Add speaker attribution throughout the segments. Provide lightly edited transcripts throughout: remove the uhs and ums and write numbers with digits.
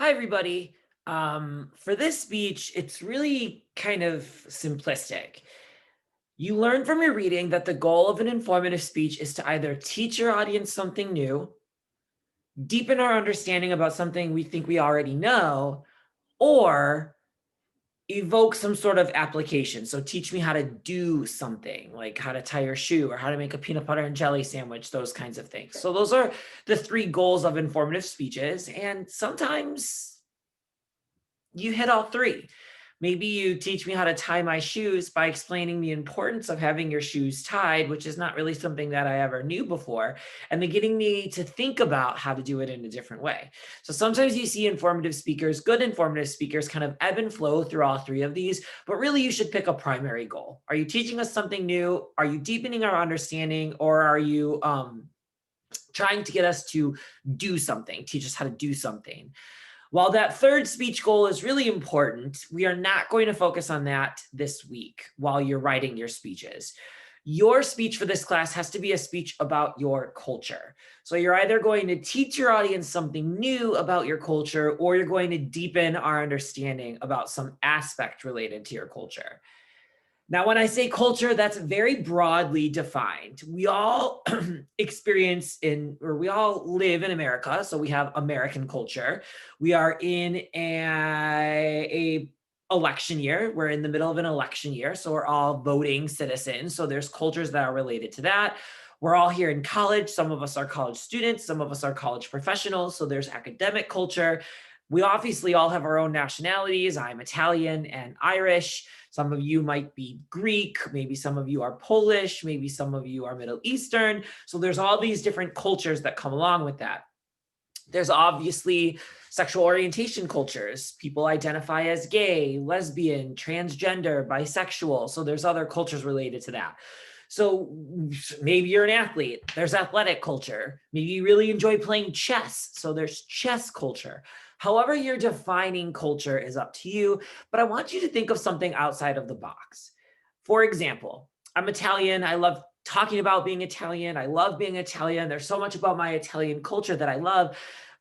Speaker 1: Hi, everybody. For this speech, it's really kind of simplistic. You learn from your reading that the goal of an informative speech is to either teach your audience something new, deepen our understanding about something we think we already know, or evoke some sort of application. So teach me how to do something, like how to tie your shoe or how to make a peanut butter and jelly sandwich, those kinds of things. So those are the three goals of informative speeches. And sometimes you hit all three. Maybe you teach me how to tie my shoes by explaining the importance of having your shoes tied, which is not really something that I ever knew before, and then getting me to think about how to do it in a different way. So sometimes you see informative speakers, good informative speakers, kind of ebb and flow through all three of these, but really you should pick a primary goal. Are you teaching us something new? Are you deepening our understanding? Or are you trying to get us to do something, teach us how to do something? While that third speech goal is really important, we are not going to focus on that this week while you're writing your speeches. Your speech for this class has to be a speech about your culture. So you're either going to teach your audience something new about your culture, or you're going to deepen our understanding about some aspect related to your culture. Now, when I say culture, that's very broadly defined. We all we all live in America, so we have American culture. We are in a election year. We're in the middle of an election year, so we're all voting citizens. So there's cultures that are related to that. We're all here in college. Some of us are college students. Some of us are college professionals. So there's academic culture. We obviously all have our own nationalities. I'm Italian and Irish. Some of you might be Greek, maybe some of you are Polish, maybe some of you are Middle Eastern. So there's all these different cultures that come along with that. There's obviously sexual orientation cultures. People identify as gay, lesbian, transgender, bisexual. So there's other cultures related to that. So maybe you're an athlete. There's athletic culture. Maybe you really enjoy playing chess. So there's chess culture. However you're defining culture is up to you, but I want you to think of something outside of the box. For example, I'm Italian. I love talking about being Italian. I love being Italian. There's so much about my Italian culture that I love.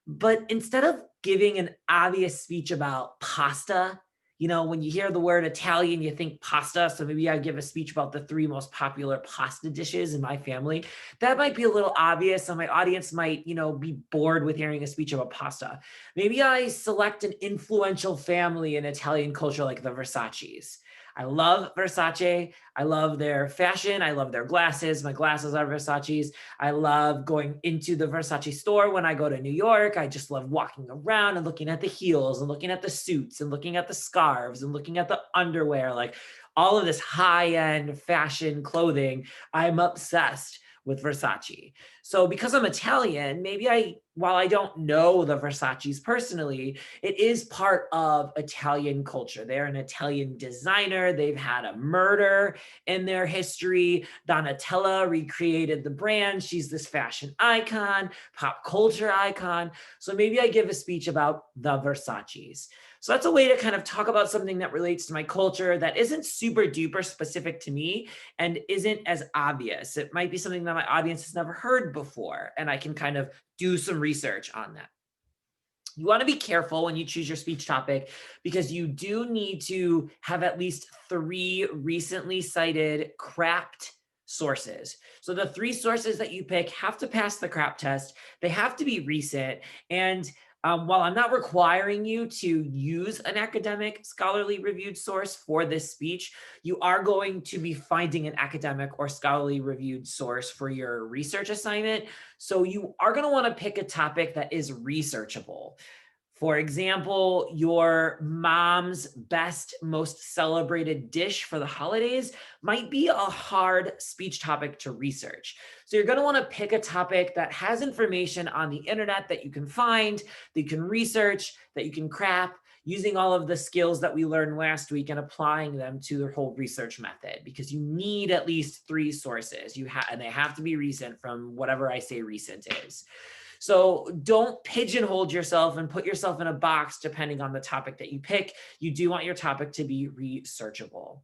Speaker 1: But instead of giving an obvious speech about pasta, when you hear the word Italian, you think pasta. So maybe I give a speech about the three most popular pasta dishes in my family. That might be a little obvious, and my audience might, be bored with hearing a speech about pasta. Maybe I select an influential family in Italian culture like the Versaces. I love Versace. I love their fashion. I love their glasses. My glasses are Versace's. I love going into the Versace store when I go to New York. I just love walking around and looking at the heels and looking at the suits and looking at the scarves and looking at the underwear, like all of this high-end fashion clothing. I'm obsessed with Versace. So because I'm Italian, while I don't know the Versaces personally, it is part of Italian culture. They're an Italian designer. They've had a murder in their history. Donatella recreated the brand. She's this fashion icon, pop culture icon. So maybe I give a speech about the Versaces. So that's a way to kind of talk about something that relates to my culture that isn't super duper specific to me and isn't as obvious. It might be something that my audience has never heard before, and I can kind of do some research on that. You want to be careful when you choose your speech topic because you do need to have at least 3 recently cited CRAPT sources. So the 3 sources that you pick have to pass the CRAPT test. They have to be recent. And while I'm not requiring you to use an academic scholarly reviewed source for this speech, you are going to be finding an academic or scholarly reviewed source for your research assignment. So you are going to want to pick a topic that is researchable. For example, your mom's best, most celebrated dish for the holidays might be a hard speech topic to research. So you're going to want to pick a topic that has information on the internet that you can find, that you can research, that you can crap, using all of the skills that we learned last week and applying them to the whole research method, because you need at least 3 sources. And they have to be recent from whatever I say recent is. So don't pigeonhole yourself and put yourself in a box depending on the topic that you pick. You do want your topic to be researchable.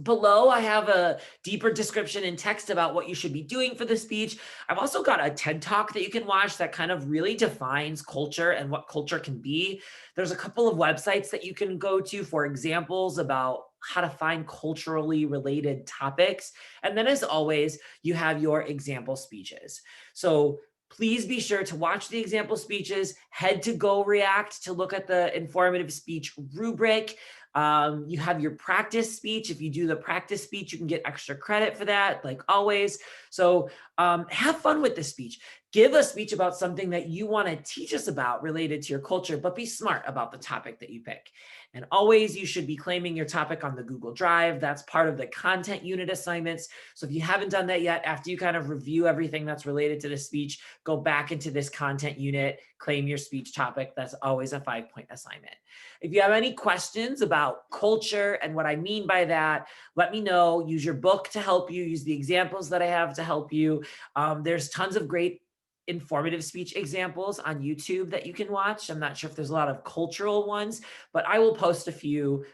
Speaker 1: Below, I have a deeper description in text about what you should be doing for the speech. I've also got a TED Talk that you can watch that kind of really defines culture and what culture can be. There's a couple of websites that you can go to for examples about how to find culturally related topics. And then, as always, you have your example speeches. So please be sure to watch the example speeches, head to Go React to look at the informative speech rubric. You have your practice speech. If you do the practice speech, you can get extra credit for that, like always. So have fun with the speech. Give a speech about something that you want to teach us about related to your culture, but be smart about the topic that you pick. And always, you should be claiming your topic on the Google Drive. That's part of the content unit assignments. So if you haven't done that yet, after you kind of review everything that's related to the speech, go back into this content unit, claim your speech topic. That's always a 5-point assignment. If you have any questions about culture and what I mean by that, let me know. Use your book to help you. Use the examples that I have to help you. There's tons of great informative speech examples on YouTube that you can watch. I'm not sure if there's a lot of cultural ones, but I will post a few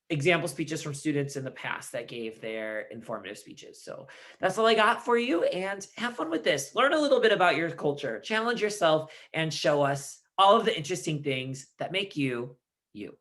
Speaker 1: example speeches from students in the past that gave their informative speeches. So that's all I got for you, and have fun with this. Learn a little bit about your culture, challenge yourself, and show us all of the interesting things that make you, you.